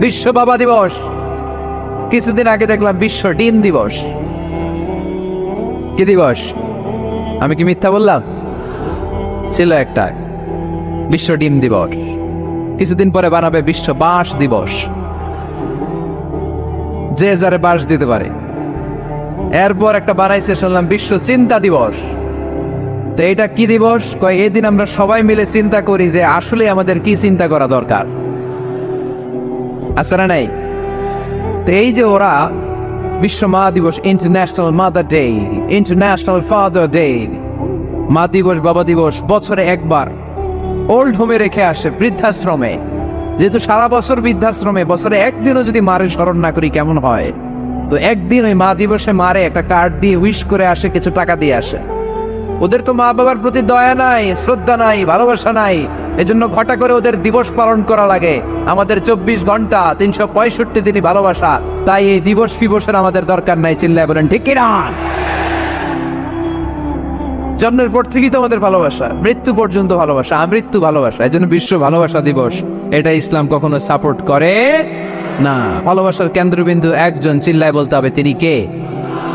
বিশ্ব বাবা দিবস। কিছুদিন আগে দেখলাম বিশ্ব ডিম দিবস। কি দিবস? আমি কি মিথ্যা বললাম? ছিল একটা বিশ্ব ডিম দিবস। কিছুদিন পরে বানাবে বিশ্ব বাঁশ দিবস, যে যারে বাঁশ দিতে পারে। এরপর একটা বানাইছে শুনলাম বিশ্ব চিন্তা দিবস। তো এটা কি দিবস? কয় এই দিন আমরা সবাই মিলে চিন্তা করি যে আসলে আমাদের কি চিন্তা করা দরকার, আছে না নাই? তো এই যে ওরা বিশ্ব মা দিবস, international mother day, international father day, মা দিবস বাবা দিবস বছরে একবার ওল্ড হোমে রেখে আসে, বৃদ্ধাশ্রমে। যেহেতু সারা বছর বৃদ্ধাশ্রমে, বছরে একদিনও যদি মারে স্মরণ না করি কেমন হয়? তো একদিন ওই মা দিবসে মারে একটা কার্ড দিয়ে উইশ করে আসে, কিছু টাকা দিয়ে আসে। ওদের তো মা বাবার প্রতি দয়া নাই, শ্রদ্ধা নাই, ভালোবাসা নাই। এজন্য ঘটা করে ওদের দিবস পালন করা লাগে। আমাদের 24 ঘন্টা 365 দিনই ভালোবাসা, তাই এই দিবস ফিবসের আমাদের দরকার নাই। চিল্লায় বলেন ঠিক কিনা? জন্মের পর থেকেই তো আমাদের ভালোবাসা, মৃত্যু পর্যন্ত ভালোবাসা, আমৃত্যু ভালোবাসা। এই জন্য বিশ্ব ভালোবাসা দিবস। এটা ইসলাম কখনো সাপোর্ট করে না। ভালোবাসার কেন্দ্রবিন্দু একজন, চিল্লায় বলতে হবে তিনি কে?